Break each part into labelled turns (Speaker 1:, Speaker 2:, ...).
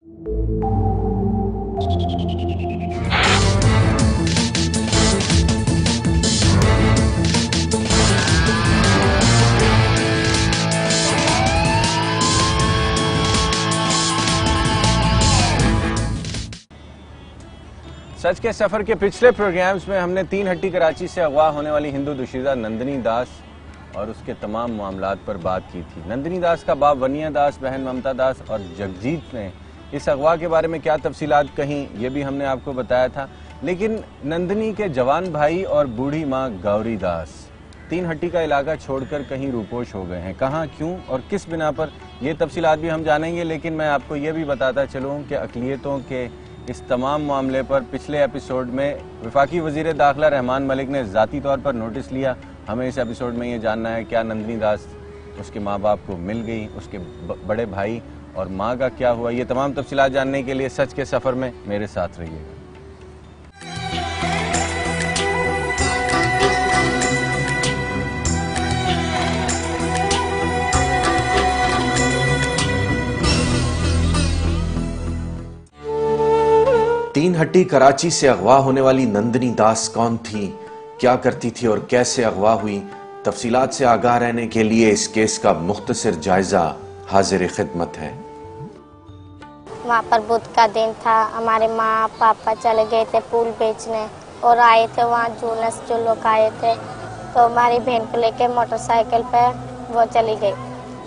Speaker 1: सच के सफर के पिछले प्रोग्राम्स में हमने तीन हट्टी कराची से अगवा होने वाली हिंदू दुशीदा नंदिनी दास और उसके तमाम मामलात पर बात की थी। नंदिनी दास का बाप वनिया दास, बहन ममता दास और जगजीत ने इस अगवा के बारे में क्या तफसीलात कहीं, ये भी हमने आपको बताया था। लेकिन नंदिनी के जवान भाई और बूढ़ी माँ गौरी दास तीन हट्टी का इलाका छोड़कर कहीं रूपोश हो गए हैं। कहाँ, क्यों और किस बिना पर, ये तफसीलात भी हम जानेंगे। लेकिन मैं आपको ये भी बताता चलूँ कि अक़लियतों के इस तमाम मामले पर पिछले एपिसोड में वफाकी वज़ीर दाखिला रहमान मलिक ने ज़ाती तौर पर नोटिस लिया। हमें इस एपिसोड में ये जानना है क्या नंदिनी दास उसके माँ बाप को मिल गई, उसके बड़े भाई और माँ का क्या हुआ। ये तमाम तफसीलात जानने के लिए सच के सफ़र में मेरे साथ रहिएगा।
Speaker 2: तीन हट्टी कराची से अगवा होने वाली नंदिनी दास कौन थी, क्या करती थी और कैसे अगवा हुई, तफसीलात से आगाह रहने के लिए इस केस का मुख्तसर जायजा हाजिर खिदमत है।
Speaker 3: वहाँ पर बुध का दिन था। हमारे माँ पापा चले गए थे फूल बेचने और आए थे वहाँ जूनस जो लोग आए थे, तो हमारी बहन को लेके मोटरसाइकिल पे वो चली गई।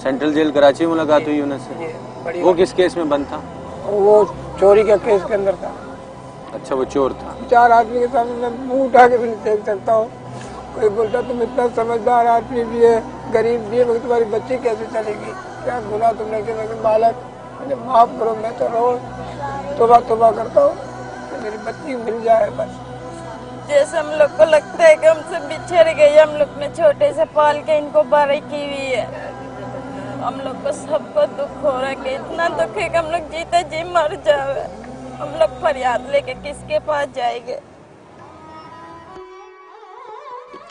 Speaker 1: सेंट्रल जेल कराची में मुलाकात हुई यूनुस से। वो किस केस में बंद था?
Speaker 4: वो चोरी का केस के अंदर था।
Speaker 1: अच्छा, वो चोर था।
Speaker 4: चार आदमी के सामने मैं मुंह उठा के भी नहीं देख सकता हूँ। कोई बोलता तुम इतना समझदार आदमी भी है, गरीब भी है, मगर तुम्हारी बच्ची कैसे चलेगी, क्या गुनाह तुमने किया। मैं बालक, मुझे माफ करो, मैं तो रोज तौबा तौबा करता हूँ कि मेरी बच्ची मिल जाए बस।
Speaker 5: जैसे हम लोग को लगता है कि हमसे बिछड़ गई, हम लोग ने छोटे से पाल के इनको बड़ी की हुई है। हम लोग को सबको दुख हो रहा है कि इतना दुख है कि हम लोग जीते जी मर जाए। हम लोग फरियाद लेके किसके पास जाएंगे।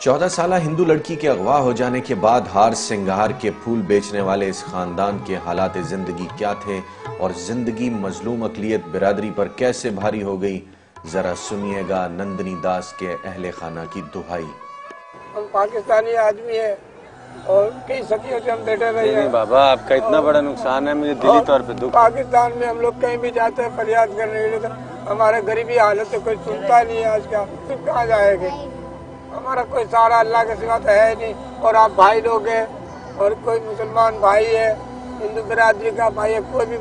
Speaker 2: 14 साला हिंदू लड़की के अगवा हो जाने के बाद हार सिंगार के फूल बेचने वाले इस खानदान के हालात जिंदगी क्या थे और जिंदगी मजलूम अकलियत बिरादरी पर कैसे भारी हो गई, जरा सुनिएगा नंदिनी दास के अहले खाना की दुहाई।
Speaker 4: हम पाकिस्तानी आदमी है और कई सदियों से हम बैठे रहे हैं।
Speaker 1: बाबा, आपका इतना बड़ा नुकसान है, मुझे दिली तौर पे दुख।
Speaker 4: पाकिस्तान में हम लोग कहीं भी जाते हैं फरियाद करने के लिए, तो हमारे गरीबी हालत से कोई सुनता नहीं है। आज का फिर कहाँ जाएंगे, हमारा कोई सहारा अल्लाह के सिवा तो है नहीं। और आप भाई लोग हैं और कोई मुसलमान भाई है, हिंदू बिरादरी का भाई है, कोई भी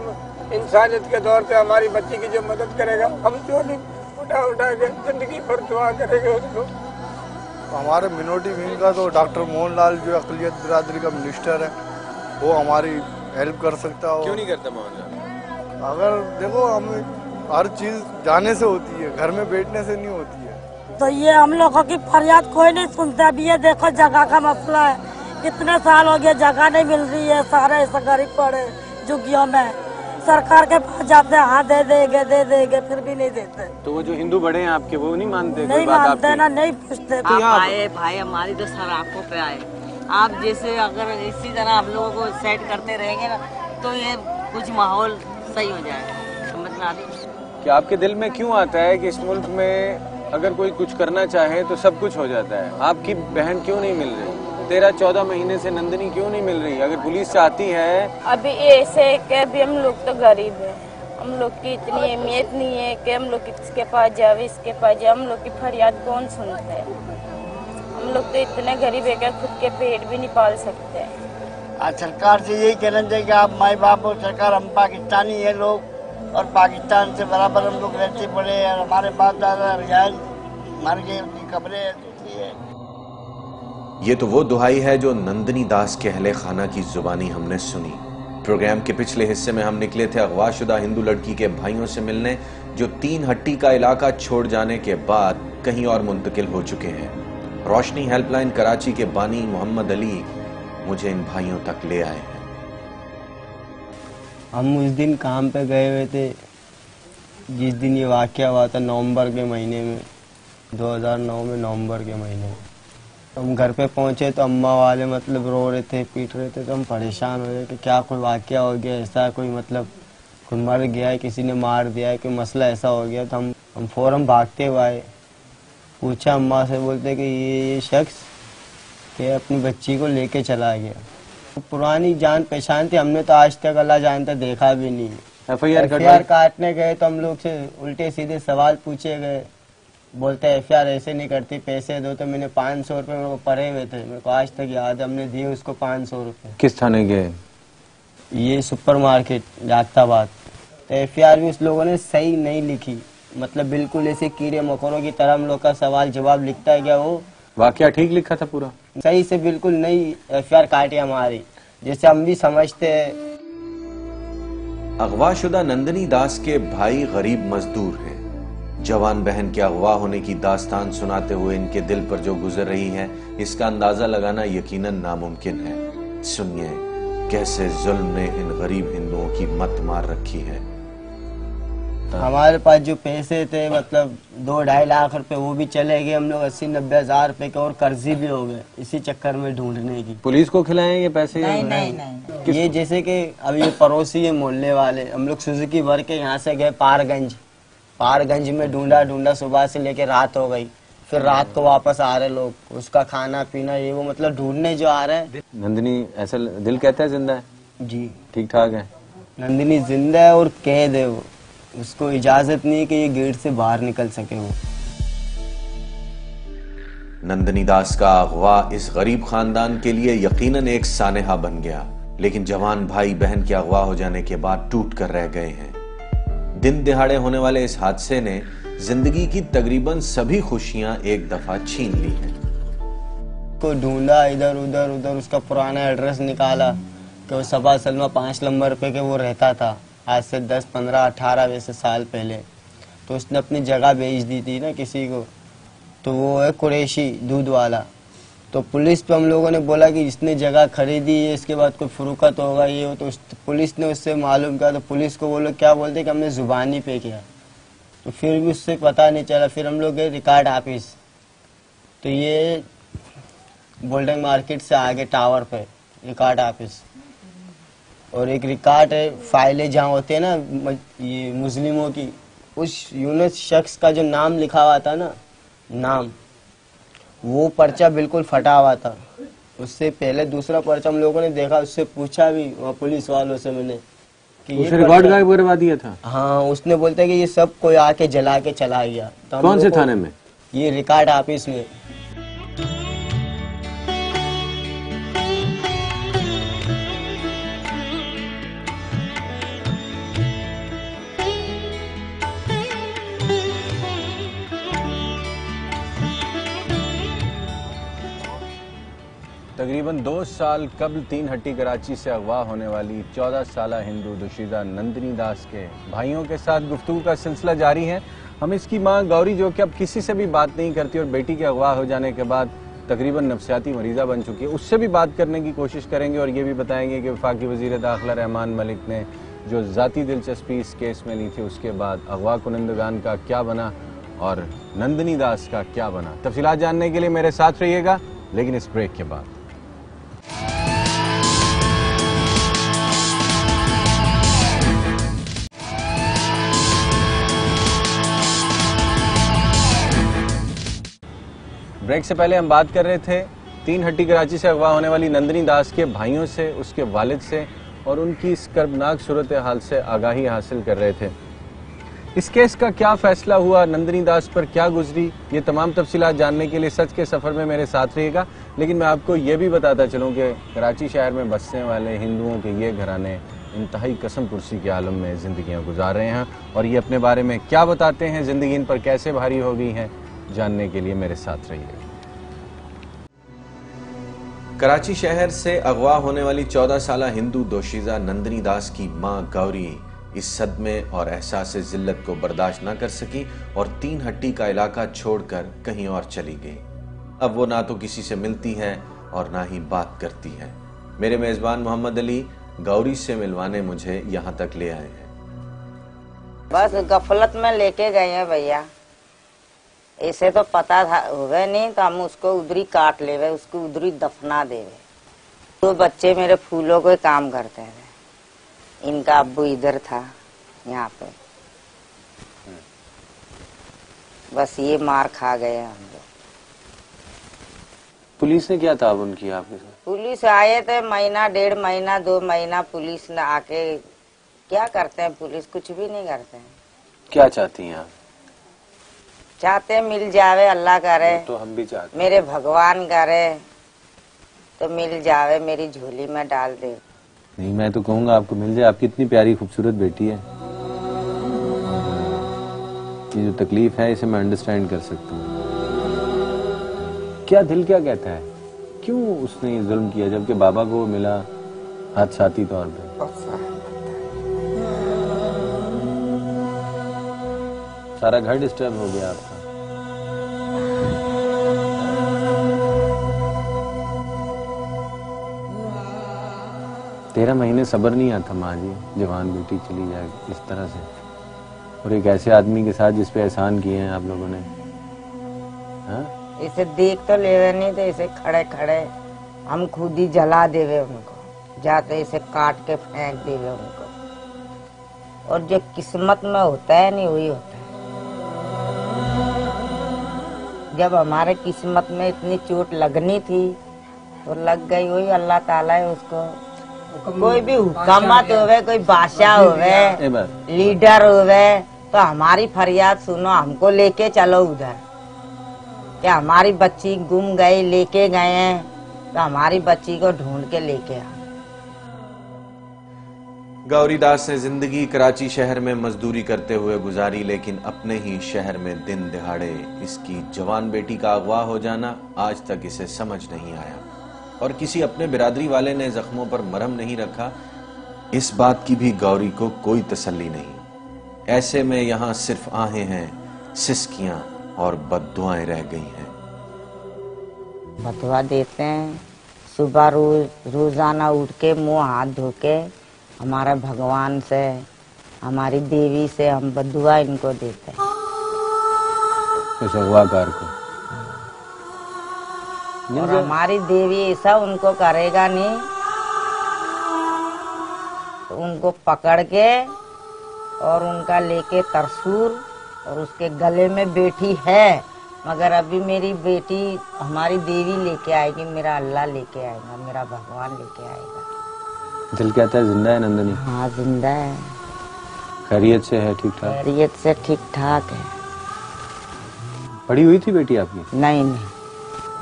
Speaker 4: इंसानियत के दौर से हमारी बच्ची की जो मदद करेगा, हम जो नहीं उठा के जिंदगी भर दुआ करेंगे उसको।
Speaker 6: हमारे मिनोरिटी विंग का तो डॉक्टर मोहन लाल जो अक़लियत बिरादरी का मिनिस्टर है, वो हमारी हेल्प कर सकता हो।
Speaker 1: क्यों नहीं करता मोहन लाल?
Speaker 6: अगर देखो, हम हर चीज़ जाने से होती है, घर में बैठने से नहीं होती है।
Speaker 7: तो ये हम लोगों की फरियाद कोई नहीं सुनता। अभी ये देखो जगह का मसला है, कितने साल हो गए जगह नहीं मिल रही है, सारे ऐसा गरीब पड़े झुग्गियों में। सरकार के पास जाते हैं, हाँ दे देंगे, फिर भी नहीं देते।
Speaker 1: तो वो जो हिंदू बड़े हैं आपके, वो नहीं मानते?
Speaker 7: नहीं मानते ना, नहीं पूछते।
Speaker 8: आप आए भाई, हमारी तो सर आंखों पे आए। आप जैसे अगर इसी तरह आप लोगों को सेट करते रहेंगे ना, तो ये कुछ माहौल सही हो जाए। समझ में आती है?
Speaker 1: कि आपके दिल में क्यों आता है कि इस मुल्क में अगर कोई कुछ करना चाहे तो सब कुछ हो जाता है? आपकी बहन क्यों नहीं मिल रही? 13-14 महीने से नंदिनी क्यों नहीं मिल रही? अगर पुलिस चाहती है।
Speaker 5: अभी ऐसे है कि अभी हम लोग तो गरीब हैं, हम लोग की इतनी अहमियत नहीं है कि हम लोग किसके पास जावे, इसके पास जाए। हम लोग की फरियाद कौन सुनता है? हम लोग तो इतने गरीब है कि खुद के पेट भी नहीं पाल सकते।
Speaker 8: आज सरकार से यही कहना चाहिए कि आप माई बाप और सरकार, हम पाकिस्तानी है लोग और पाकिस्तान से बराबर हम लोग रहते पड़े हैं। हमारे बाप दादा रियाज मर गए, उनकी कब्रें ऐसी है।
Speaker 2: ये तो वो दुहाई है जो नंदिनी दास के अहले खाना की जुबानी हमने सुनी। प्रोग्राम के पिछले हिस्से में हम निकले थे अगवाशुदा हिंदू लड़की के भाइयों से मिलने, जो तीन हट्टी का इलाका छोड़ जाने के बाद कहीं और मुंतकिल हो चुके हैं। रोशनी हेल्पलाइन कराची के बानी मोहम्मद अली मुझे इन भाइयों तक ले आए हैं।
Speaker 9: हम उस दिन काम पे गए हुए थे जिस दिन ये वाकया हुआ था, नवंबर के महीने में, 2009 में नवंबर के महीने में। हम घर पे पहुंचे तो अम्मा वाले मतलब रो रहे थे, पीट रहे थे। तो हम परेशान हो गए कि क्या कोई वाकया हो गया ऐसा, कोई मतलब कोई मर गया है, किसी ने मार दिया है, कोई मसला ऐसा हो गया। तो हम फौरन भागते हुए आए, पूछा अम्मा से, बोलते कि ये शख्स के अपनी बच्ची को लेके चला गया। पुरानी जान पहचान थी, हमने तो आज तक अल्लाह जानता देखा भी नहीं। एफआईआर काटने गए तो हम लोग से उल्टे सीधे सवाल पूछे गए, बोलते एफआईआर ऐसे नहीं करती, पैसे दो। तो मैंने 500 रुपये मेरे को पड़े हुए थे, मेरे को आज तक याद है, हमने दिए उसको 500 रुपये।
Speaker 1: किस थाने गए?
Speaker 9: ये सुपर मार्केट जागताबाद। तो एफआईआर भी उस लोगों ने सही नहीं लिखी, मतलब बिल्कुल ऐसे कीड़े मकोड़ों की तरह हम लोग का सवाल जवाब लिखता है क्या, वो
Speaker 1: वाकया ठीक लिखा था पूरा,
Speaker 9: सही से बिल्कुल नहीं एफआईआर काटी हमारी, जैसे हम भी समझते हैं।
Speaker 2: अगवाशुदा नंदिनी दास के भाई गरीब मजदूर हैं। जवान बहन के अगवा होने की दास्तान सुनाते हुए इनके दिल पर जो गुजर रही है, इसका अंदाजा लगाना यकीनन नामुमकिन है। सुनिए कैसे जुल्म ने इन गरीब हिंदुओं की मत मार रखी है।
Speaker 9: हमारे पास जो पैसे थे, मतलब 2-2.5 लाख रुपए, वो भी चले गए। हम लोग 80-90 हजार रुपए के और कर्जी भी हो गए इसी चक्कर में ढूंढने की।
Speaker 1: पुलिस को खिलाएं ये पैसे?
Speaker 9: नहीं। ये जैसे कि अब ये पड़ोसी है मोहल्ले वाले, हम लोग सुजुकी भर के यहाँ से गए पारगंज में ढूंढा सुबह से लेके रात हो गई, फिर रात को वापस आ रहे लोग, उसका खाना पीना ये वो, मतलब ढूंढने जो आ रहे हैं।
Speaker 1: नंदिनी ऐसा दिल कहता है जिंदा है?
Speaker 9: जी
Speaker 1: ठीक ठाक है।
Speaker 9: नंदिनी जिंदा है और कैद है, वो उसको इजाजत नहीं है कि ये गेट से बाहर निकल सके। वो
Speaker 2: नंदिनी दास का अगवा इस गरीब खानदान के लिए यकीनन एक सानेहा बन गया, लेकिन जवान भाई बहन के अगवा हो जाने के बाद टूट कर रह गए हैं। दिन दिहाड़े होने वाले इस हादसे ने जिंदगी की तकरीबन सभी खुशियां एक दफा छीन ली हैं।
Speaker 9: को ढूंढा इधर उधर, उसका पुराना एड्रेस निकाला कि वो सभा सलमा 5 नंबर पे के वो रहता था, आज से 10, 15, 18 वैसे साल पहले। तो उसने अपनी जगह बेच दी थी ना किसी को, तो वो है कुरैशी दूध वाला। तो पुलिस पे हम लोगों ने बोला कि इसने जगह खरीदी है, इसके बाद कोई फुरुकत होगा ये हो। तो पुलिस ने उससे मालूम किया, तो पुलिस को वो लोग क्या बोलते कि हमने जुबानी पे किया, तो फिर भी उससे पता नहीं चला। फिर हम लोग गए रिकॉर्ड ऑफिस, तो ये गोल्डन मार्केट से आगे टावर पे रिकॉर्ड ऑफिस, और एक रिकॉर्ड है, फाइलें जहाँ होते हैं ना ये मुस्लिमों की, उस यूनुस शख्स का जो नाम लिखा हुआ था ना, नाम, वो पर्चा बिल्कुल फटा हुआ था। उससे पहले दूसरा पर्चा हम लोगों ने देखा, उससे पूछा भी वहाँ पुलिस वालों से मैंने कि ये
Speaker 1: रिकॉर्ड गायब करवा दिया था।
Speaker 9: हाँ, उसने बोलता कि ये सब कोई आके जला के चला गया। तो
Speaker 1: कौन से थाने में?
Speaker 9: ये रिकॉर्ड ऑफिस में।
Speaker 1: तकरीबन 2 साल कबल 3 हट्टी कराची से अगवा होने वाली 14 साला हिंदू दुशीदा नंदिनी दास के भाइयों के साथ गुफ्तगू का सिलसिला जारी है। हम इसकी मां गौरी, जो कि अब किसी से भी बात नहीं करती और बेटी के अगवा हो जाने के बाद तकरीबन नफ्सियाती मरीजा बन चुकी है, उससे भी बात करने की कोशिश करेंगे और ये भी बताएंगे कि वफाकी वजीर दाखिला रहमान मलिक ने जो ज़ाती दिलचस्पी इस केस में ली थी, उसके बाद अगवा कुनंदगान का क्या बना और नंदिनी दास का क्या बना। तफसीलात जानने के लिए मेरे साथ रहिएगा, लेकिन इस ब्रेक के बाद। ब्रेक से पहले हम बात कर रहे थे 3 हट्टी कराची से अगवा होने वाली नंदिनी दास के भाइयों से, उसके वालिद से, और उनकी इस कर्बनाक सूरत हाल से आगाही हासिल कर रहे थे। इस केस का क्या फैसला हुआ, नंदिनी दास पर क्या गुजरी, ये तमाम तफसीलात जानने के लिए सच के सफ़र में मेरे साथ रहिएगा। लेकिन मैं आपको ये भी बताता चलूँ कि कराची शहर में बसने वाले हिंदुओं के ये घराने इंतहाई कसम पुरसी के आलम में ज़िंदगियाँ गुजार रहे हैं, और ये अपने बारे में क्या बताते हैं, ज़िंदगी इन पर कैसे भारी हो गई है, जानने के लिए मेरे साथ रहिए।
Speaker 2: कराची शहर से अगवा होने वाली 14 साला हिंदू दोशीज़ा नंदिनी दास की मां गौरी इस सदमे और एहसास जिल्लत को बर्दाश्त न कर सकी और 3 हट्टी का इलाका छोड़कर कहीं और चली गई। अब वो ना तो किसी से मिलती है और ना ही बात करती है। मेरे मेजबान मोहम्मद अली गौरी से मिलवाने मुझे यहाँ तक ले आए हैं।
Speaker 10: बस गफलत में लेके गए हैं भैया, ऐसे तो पता था हुए नहीं, तो हम उसको उधरी काट लेवे, उसको उधरी दफना देवे। तो बच्चे मेरे फूलों के काम करते थे, इनका अब्बू इधर था, यहाँ पे। बस ये मार खा गए हम लोग।
Speaker 1: पुलिस ने क्या ताउन किया आपके साथ?
Speaker 10: पुलिस आए थे, महीना 1.5 महीना 2 महीना पुलिस ने आके क्या करते हैं, पुलिस कुछ भी नहीं करते हैं।
Speaker 1: क्या चाहती हैं आप?
Speaker 10: चाहते मिल जावे, अल्लाह करे
Speaker 1: तो हम भी चाहते,
Speaker 10: मेरे भगवान करे तो मिल जावे, मेरी झोली में डाल दे।
Speaker 1: नहीं, मैं तो कहूँगा आपको मिल जाए। आपकी इतनी प्यारी खूबसूरत बेटी है। ये जो तकलीफ है इसे मैं अंडरस्टैंड कर सकता हूँ। क्या दिल क्या कहता है, क्यों उसने ये जुल्म किया जबकि बाबा को मिला हादसाती तौर पे? सारा घर डिस्टर्ब हो गया आपका। 13 महीने सब्र नहीं आता माँ जी, जवान बेटी चली जाए इस तरह से, और एक ऐसे आदमी के साथ जिस पे एहसान किए हैं आप लोगों ने। हाँ?
Speaker 10: इसे देख तो ले नहीं थे, इसे खड़े खड़े हम खुद ही जला देवे उनको, जाते इसे काट के फेंक देवे उनको। और जो किस्मत में होता है नहीं वही होता है। जब हमारे किस्मत में इतनी चोट लगनी थी तो लग गई, वही अल्लाह ताला है उसको। कोई भी हुकूमत होवे, कोई बादशाह होवे, लीडर होवे, तो हमारी फरियाद सुनो, हमको लेके चलो उधर। क्या हमारी बच्ची गुम गई, लेके गए हैं, तो हमारी बच्ची को ढूंढ के लेके आ।
Speaker 2: गौरीदास ने जिंदगी कराची शहर में मजदूरी करते हुए गुजारी, लेकिन अपने ही शहर में दिन दिहाड़े इसकी जवान बेटी का अगवा हो जाना आज तक इसे समझ नहीं आया, और किसी अपने बिरादरी वाले ने जख्मों पर मरहम नहीं रखा, इस बात की भी गौरी को कोई तसल्ली नहीं। ऐसे में यहाँ सिर्फ आहें हैं, सिसकियां और बद्दुआएं रह गई हैं।
Speaker 10: बदुआ देते हैं सुबह, रोजाना उठ के मुंह हाथ धो के हमारे भगवान से, हमारी देवी से हम बदुआ इनको देते हैं।
Speaker 1: इस अगवाकार को
Speaker 10: और हमारी देवी ऐसा उनको करेगा नहीं, तो उनको पकड़ के और उनका लेके तरसूर, और उसके गले में बेटी है, मगर अभी मेरी बेटी हमारी देवी लेके आएगी, मेरा अल्लाह लेके आएगा, मेरा भगवान लेके आएगा।
Speaker 1: दिल कहता है जिंदा है नंदनी?
Speaker 10: हाँ जिंदा है,
Speaker 1: खैरियत से है, ठीक ठाक?
Speaker 10: खैरियत से ठीक ठाक है।
Speaker 1: पढ़ी हुई थी बेटी आपकी?
Speaker 10: नहीं नहीं।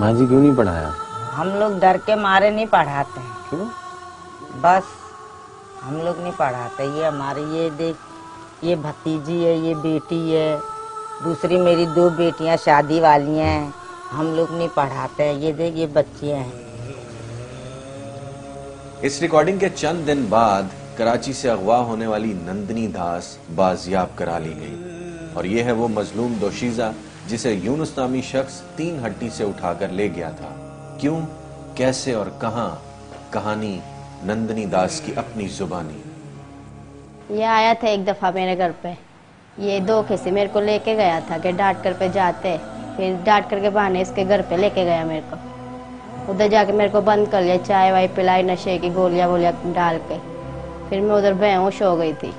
Speaker 1: माँ जी क्यों नहीं पढ़ाया?
Speaker 10: हम लोग डर के मारे नहीं पढ़ाते हैं।
Speaker 1: क्यों?
Speaker 10: बस हम लोग नहीं पढ़ाते। ये हमारी ये देख, ये भतीजी है, ये बेटी है, दूसरी मेरी 2 बेटियां शादी वाली हैं, हम लोग नहीं पढ़ाते हैं। ये देख, ये बच्चियां हैं।
Speaker 2: इस रिकॉर्डिंग के चंद दिन बाद कराची से अगवा होने वाली नंदनी दास बाजियाब करा ली गई, और यह है वो मजलूम दोशीजा जिसे यूनुस नामी शख्स 3 हट्टी से उठाकर ले गया था। क्यों, कैसे और कहां, कहानी नंदनी दास की अपनी जुबानी।
Speaker 3: ये आया था एक दफा मेरे घर पे, ये धोखे से मेरे को लेके गया था कि डांट कर पे जाते, फिर डांट कर के बहाने इसके घर पे लेके गया मेरे को। उधर जाके मेरे को बंद कर लिया, चाय वाय पिलाई, नशे की गोलियां वोलियां डाल के। फिर मैं उधर बेहोश हो गई थी,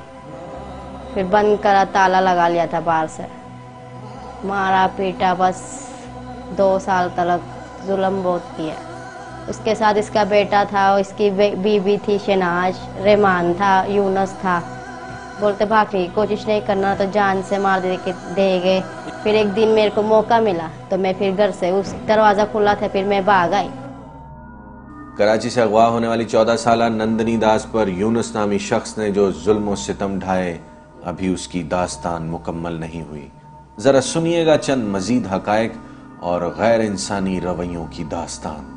Speaker 3: फिर बंद करा, ताला लगा लिया था बाहर से, मारा पीटा, बस 2 साल तक जुल्म बहुत किया। उसके साथ इसका बेटा था, इसकी बीबी थी शनाज, रहमान था, यूनुस था। बोलते भागने की कोशिश नहीं करना तो जान से मार देंगे। फिर एक दिन मेरे को मौका मिला तो मैं फिर घर से, उस दरवाजा खुला था, फिर मैं भाग आई।
Speaker 2: कराची से अगवा होने वाली 14 साला नंदनी दास पर यूनुस नामी शख्स ने जो जुल्म और सितम ढाए, अभी उसकी दास्तान मुकम्मल नहीं हुई। जरा सुनिएगा चंद मजीद हकायक और गैर इंसानी रवैयों की दास्तान।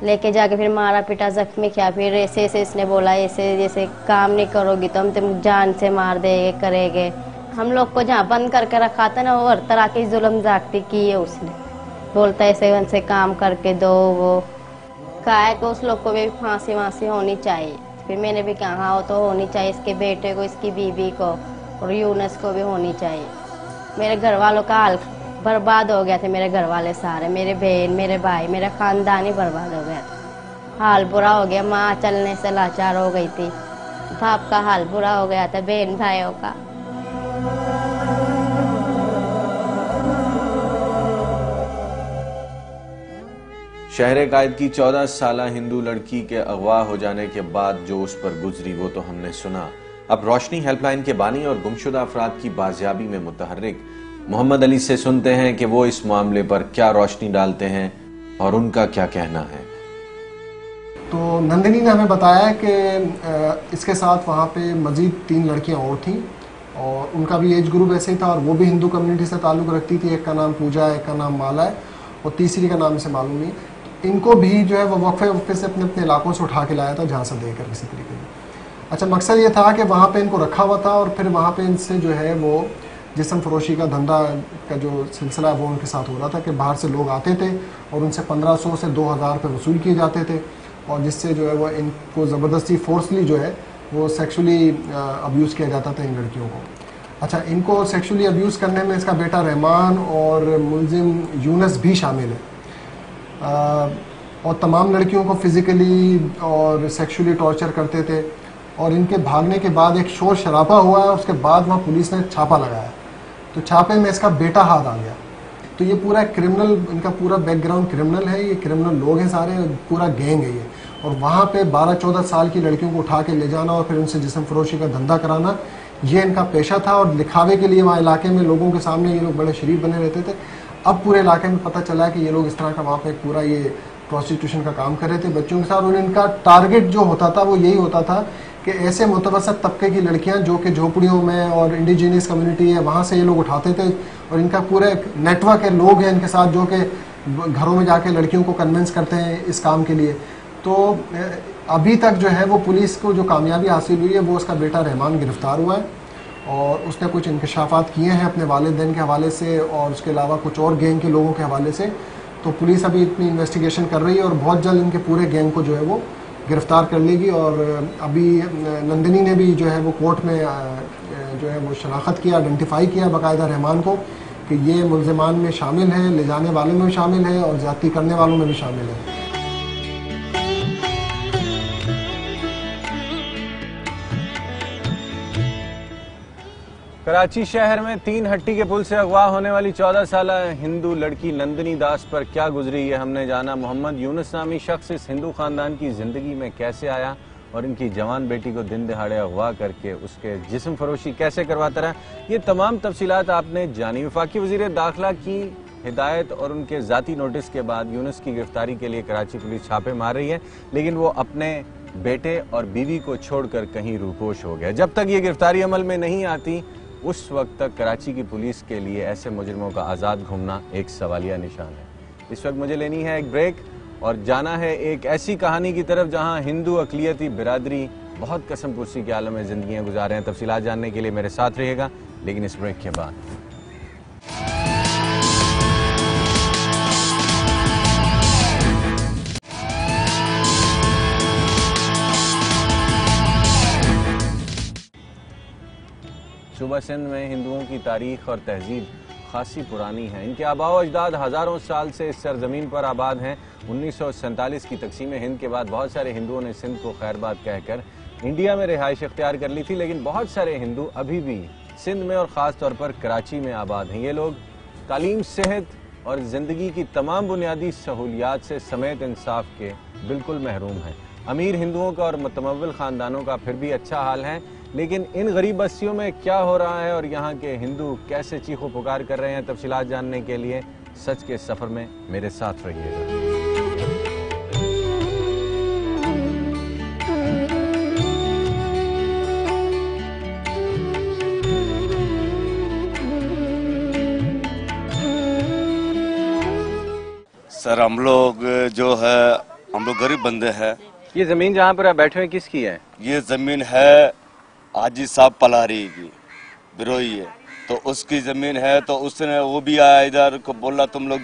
Speaker 3: लेके जाके फिर मारा पीटा, जख्मी किया। फिर ऐसे ऐसे इसने बोला, ऐसे जैसे काम नहीं करोगी तो हम तुम जान से मार देंगे, करेंगे। हम लोग को जहाँ बंद करके रखा था ना, वो हर तरह की जुल्म जाती की है उसने। बोलता ऐसे वैसे काम करके दो, वो कहा है कि उस लोग को भी फांसी वांसी होनी चाहिए। फिर मैंने भी कहा हाँ, वो तो होनी चाहिए, इसके बेटे को, इसकी बीबी को और यूनुस को भी होनी चाहिए। मेरे घर वालों का हाल बर्बाद हो गया थे, मेरे घर वाले सारे, मेरे बहन, मेरे भाई, मेरा खानदान ही बर्बाद हो गया था। हाल बुरा हो गया, माँ चलने से लाचार हो गई थी, बाप का हाल बुरा हो गया था, बहन भाइयों का।
Speaker 2: शहर कायद की 14 साला हिंदू लड़की के अगवा हो जाने के बाद जो उस पर गुजरी वो तो हमने सुना। अब रोशनी हेल्पलाइन के बानी और गुमशुदा अफराद की बाजियाबी में मुतहर्रिक मोहम्मद अली से सुनते हैं कि वो इस मामले पर क्या रोशनी डालते हैं और उनका क्या कहना है।
Speaker 11: तो नंदिनी ने हमें बताया कि इसके साथ वहाँ पे मजीद 3 लड़कियाँ और थीं और उनका भी एज ग्रुप ऐसे ही था और वो भी हिंदू कम्युनिटी से ताल्लुक़ रखती थी। एक का नाम पूजा है, एक का नाम माला है और तीसरी का नाम से मालूम नहीं। इनको भी जो है वो वक्फे से अपने अपने इलाकों से उठा के लाया था, जहाँ से देकर किसी तरीके से। अच्छा, मकसद ये था कि वहाँ पे इनको रखा हुआ था और फिर वहाँ पे इनसे जो है वो जिस्म फरोशी का धंधा का जो सिलसिला वो उनके साथ हो रहा था कि बाहर से लोग आते थे और उनसे 1500 से 2000 रुपये वसूल किए जाते थे और जिससे जो है वो इनको ज़बरदस्ती फोर्सली जो है वो सेक्सुअली अब्यूज़ किया जाता था इन लड़कियों को। अच्छा, इनको सेक्सुअली अब्यूज़ करने में इसका बेटा रहमान और मुलजिम यूनस भी शामिल है और तमाम लड़कियों को फिज़िकली और सेक्सुअली टॉर्चर करते थे और इनके भागने के बाद एक शोर शराबा हुआ है। उसके बाद वहाँ पुलिस ने छापा लगाया तो छापे में इसका बेटा हाथ आ गया। तो ये पूरा क्रिमिनल, इनका पूरा बैकग्राउंड क्रिमिनल है, ये क्रिमिनल लोग हैं सारे, पूरा गैंग है ये। और वहाँ पे 12-14 साल की लड़कियों को उठा के ले जाना और फिर उनसे जिस्म फरोशी का धंधा कराना, ये इनका पेशा था। और दिखावे के लिए वहाँ इलाके में लोगों के सामने ये लोग बड़े शरीफ बने रहते थे। अब पूरे इलाके में पता चला कि ये लोग इस तरह का वहाँ पे पूरा ये प्रोस्टिट्यूशन का काम कर रहे थे बच्चों के साथ। और इनका टारगेट जो होता था वो यही होता था कि ऐसे मुतवसत तबके की लड़कियां जो कि झोपड़ियों में और इंडिजीनियस कम्युनिटी है वहाँ से ये लोग उठाते थे और इनका पूरा एक नेटवर्क है, लोग हैं इनके साथ जो कि घरों में जाके लड़कियों को कन्विंस करते हैं इस काम के लिए। तो अभी तक जो है वो पुलिस को जो कामयाबी हासिल हुई है वो उसका बेटा रहमान गिरफ्तार हुआ है और उसने कुछ इंकशाफात किए हैं अपने वालिदैन के हवाले से और उसके अलावा कुछ और गैंग के लोगों के हवाले से। तो पुलिस अभी इतनी इन्वेस्टिगेशन कर रही है और बहुत जल्द इनके पूरे गैंग को जो है वो गिरफ्तार कर लेगी। और अभी नंदिनी ने भी जो है वो कोर्ट में जो है वो शनाख्त किया, आइडेंटिफाई किया बाकायदा रहमान को कि ये मुल्ज़िमान में शामिल है, ले जाने वालों में भी शामिल है और ज़्यादती करने वालों में भी शामिल है।
Speaker 1: कराची शहर में 3 हट्टी के पुल से अगवा होने वाली 14 साला हिंदू लड़की नंदिनी दास पर क्या गुजरी ये हमने जाना। मोहम्मद यूनुस नामी शख्स इस हिंदू खानदान की जिंदगी में कैसे आया और इनकी जवान बेटी को दिन दहाड़े अगवा करके उसके जिस्म फरोशी कैसे करवाता रहा, ये तमाम तफसीलात आपने जानी। वफाकी वज़ीर दाखिला की हिदायत और उनके ज़ाती नोटिस के बाद यूनुस की गिरफ्तारी के लिए कराची पुलिस छापे मार रही है, लेकिन वो अपने बेटे और बीवी को छोड़कर कहीं रूपोश हो गया। जब तक ये गिरफ्तारी अमल में नहीं आती उस वक्त तक कराची की पुलिस के लिए ऐसे मुजरिमों का आज़ाद घूमना एक सवालिया निशान है। इस वक्त मुझे लेनी है एक ब्रेक और जाना है एक ऐसी कहानी की तरफ जहां हिंदू अक़लियती बिरादरी बहुत कसम पुरसी के आलम में ज़िंदगियाँ गुजार रहे हैं। तफसीलात जानने के लिए मेरे साथ रहिएगा, लेकिन इस ब्रेक के बाद। सूबा सिंध में हिंदुओं की तारीख और तहजीब खासी पुरानी है। इनके आबाओ अजदाद हज़ारों साल से इस सरजमीन पर आबाद हैं। 1947 की तकसीम हिंद के बाद बहुत सारे हिंदुओं ने सिंध को खैरबाद कहकर इंडिया में रिहाइश इख्तियार कर ली थी, लेकिन बहुत सारे हिंदू अभी भी सिंध में और ख़ास तौर पर कराची में आबाद हैं। ये लोग तालीम, सेहत और ज़िंदगी की तमाम बुनियादी सहूलियात से समेत इंसाफ के बिल्कुल महरूम हैं। अमीर हिंदुओं का और मुतमव्विल ख़ानदानों का फिर भी अच्छा हाल है, लेकिन इन गरीब बस्तियों में क्या हो रहा है और यहाँ के हिंदू कैसे चीखो पुकार कर रहे हैं, तफसीलात जानने के लिए सच के सफ़र में मेरे साथ रहिएगा।
Speaker 12: सर हम लोग जो है हम लोग गरीब बंदे हैं।
Speaker 1: ये ज़मीन जहाँ पर आप बैठे हुए किसकी है?
Speaker 12: ये ज़मीन है हाजी साहब पलारी की, बिरोई है, तो उसकी ज़मीन है। तो उसने वो भी आया इधर को बोला तुम लोग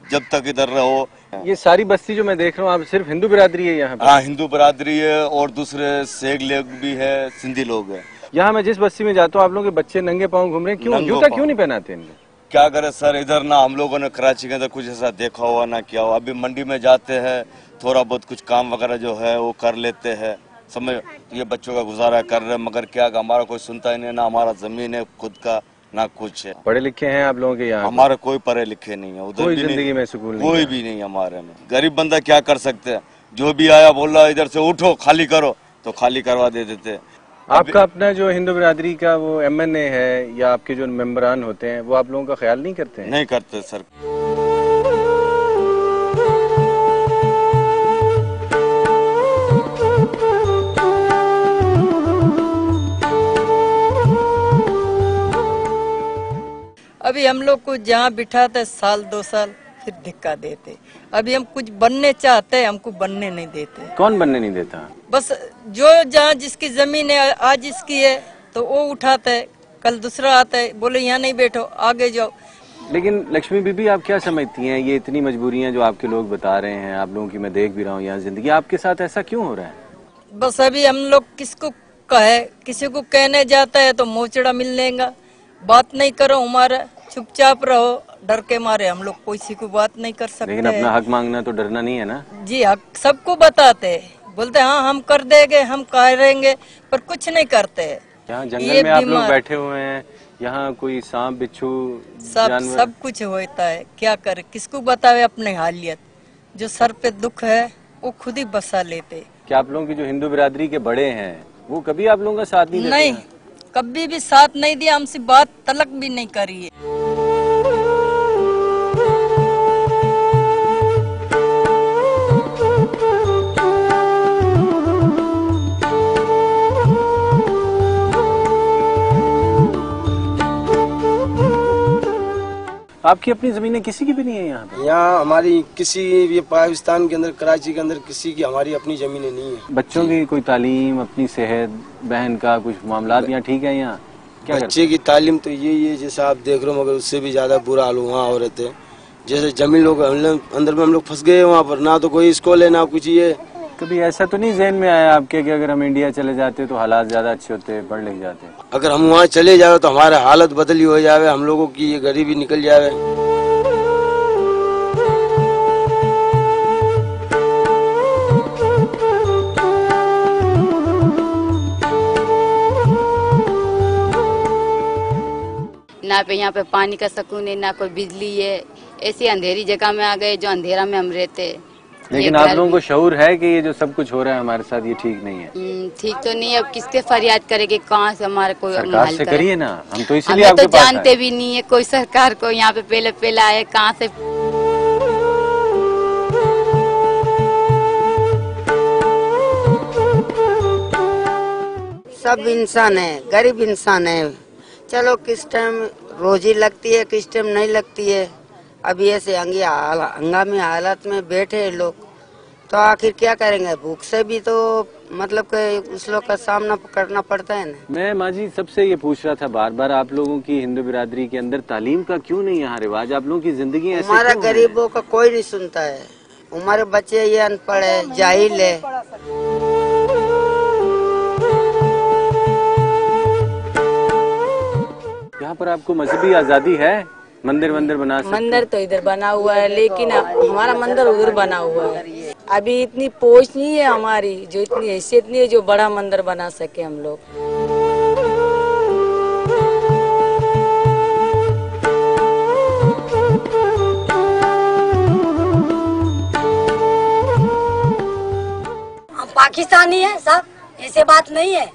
Speaker 12: जब तक इधर रहो।
Speaker 1: ये सारी बस्ती जो मैं देख रहा हूँ, आप सिर्फ हिंदू बिरादरी है यहाँ पे?
Speaker 12: हाँ, हिंदू बिरादरी है और दूसरे शेख लोग भी है, सिंधी लोग है।
Speaker 1: यहाँ मैं जिस बस्ती में जाता हूँ आप लोगों के बच्चे नंगे पाँव घूम रहे हैं, क्यों? जूता क्यों नहीं पहनाते इनके?
Speaker 12: क्या करे सर, इधर ना हम लोगों ने कराची के अंदर कुछ ऐसा देखा हुआ ना क्या हुआ। अभी मंडी में जाते हैं, थोड़ा बहुत कुछ काम वगैरह जो है वो कर लेते हैं, समय ये बच्चों का गुजारा कर रहे हैं, मगर क्या हमारा कोई सुनता ही नहीं, ना हमारा जमीन है खुद का ना कुछ है।
Speaker 1: पढ़े लिखे हैं आप लोगों के यहाँ?
Speaker 12: हमारे कोई पढ़े लिखे नहीं है, उधर
Speaker 1: कोई
Speaker 12: भी
Speaker 1: जिंदगी में सुकून नहीं,
Speaker 12: कोई भी नहीं हमारे में। गरीब बंदा क्या कर सकते हैं, जो भी आया बोल रहा इधर से उठो खाली करो तो खाली करवा दे देते।
Speaker 1: आपका अपना जो हिंदू बिरादरी का वो MNA है या आपके जो मेंबरान होते हैं वो आप लोगों का ख्याल नहीं करते हैं?
Speaker 12: नहीं करते सर।
Speaker 13: अभी हम लोग को जहाँ बिठाते साल 2 साल फिर धिक्का देते। अभी हम कुछ बनने चाहते हैं, हमको बनने नहीं देते।
Speaker 1: कौन बनने नहीं देता?
Speaker 13: बस जो जहाँ जिसकी जमीन है, आज इसकी है तो वो उठाते है, कल दूसरा आता है बोले यहाँ नहीं बैठो आगे जाओ।
Speaker 1: लेकिन लक्ष्मी बीबी आप क्या समझती हैं, ये इतनी मजबूरियां जो आपके लोग बता रहे हैं, आप लोगों की मैं देख भी रहा हूँ यहाँ जिंदगी, आपके साथ ऐसा क्यों हो रहा है?
Speaker 13: बस अभी हम लोग किसको कहे, किसी को कहने जाता है तो मोचड़ा मिल लेगा। बात नहीं करो हमारा, चुपचाप रहो, डर के मारे हम लोग किसी को बात नहीं कर सकते।
Speaker 1: लेकिन अपना हक मांगना तो डरना नहीं है ना?
Speaker 13: जी हक सबको बताते हैं, बोलते हाँ हम कर देंगे, हम करेंगे, पर कुछ नहीं करते।
Speaker 1: यहाँ जंगल में आप लोग बैठे हुए हैं, यहाँ कोई सांप बिच्छू
Speaker 13: सब कुछ होता है, क्या करे, किसको बतावे अपने हालियत। जो सर पे दुख है वो खुद ही बसा लेते।
Speaker 1: क्या आप लोगों की जो हिंदू बिरादरी के बड़े हैं वो कभी आप लोगों का साथ नहीं देते?
Speaker 13: नहीं, कभी भी साथ नहीं दिया, हमसे बात तलक भी नहीं करी है।
Speaker 1: आपकी अपनी जमीनें किसी की भी नहीं है यहाँ पे?
Speaker 14: यहाँ हमारी किसी ये पाकिस्तान के अंदर, कराची के अंदर किसी की हमारी अपनी जमीनें नहीं है।
Speaker 1: बच्चों की कोई तालीम, अपनी सेहत, बहन का कुछ मामला यहाँ ठीक है? यहाँ क्या
Speaker 14: बच्चे की तालीम तो यही है जैसे आप देख रहे हो, मगर उससे भी ज्यादा बुरा हाल वहाँ हो रहे थे। जैसे जमीन लोग अंदर में हम लोग फंस गए वहाँ पर, ना तो कोई स्कूल है ना कुछ। ये
Speaker 1: कभी ऐसा तो नहीं ज़हन में आया आपके कि अगर हम इंडिया चले जाते तो हालात ज्यादा अच्छे होते, पढ़ लिख जाते?
Speaker 14: अगर हम वहाँ चले जाए तो हमारे हालत बदली हो जावे, हम लोगों की ये गरीबी निकल जावे।
Speaker 15: ना पे यहाँ पे पानी का सुकून है, ना कोई बिजली है। ऐसी अंधेरी जगह में आ गए जो अंधेरा में हम रहते हैं।
Speaker 1: लेकिन आप लोगों को शऊर है कि ये जो सब कुछ हो रहा है हमारे साथ ये ठीक नहीं है?
Speaker 15: ठीक तो नहीं है, अब किसके फरियाद करेंगे, कहाँ से हमारे कोई
Speaker 1: सरकार से करिए ना, हम तो इसीलिए
Speaker 15: आपके पास जानते भी नहीं है कोई सरकार को, यहाँ पे पहले आए कहाँ से।
Speaker 10: सब इंसान है, गरीब इंसान है। चलो किस टाइम रोजी लगती है, किस टाइम नहीं लगती है। अभी ऐसे हंगामी हालत में बैठे हैं लोग, तो आखिर क्या करेंगे? भूख से भी तो मतलब कि उस लोग का सामना करना पड़ता है ना।
Speaker 1: मैं माँ जी सबसे ये पूछ रहा था बार बार, आप लोगों की हिंदू बिरादरी के अंदर तालीम का क्यों नहीं यहाँ रिवाज? आप लोगों की जिंदगी ऐसे
Speaker 10: हमारा गरीबों का कोई नहीं सुनता है। हमारे बच्चे ये अनपढ़ है, जाहिल है।
Speaker 1: यहाँ पर आपको मजहबी आजादी है, मंदिर बना सकते?
Speaker 16: मंदिर तो इधर बना हुआ है, लेकिन हमारा मंदिर उधर बना हुआ है। अभी इतनी पहुंच नहीं है हमारी, जो इतनी हैसियत नहीं है जो बड़ा मंदिर बना सके हम लोग।
Speaker 7: हम पाकिस्तानी है साहब, ऐसे बात नहीं है।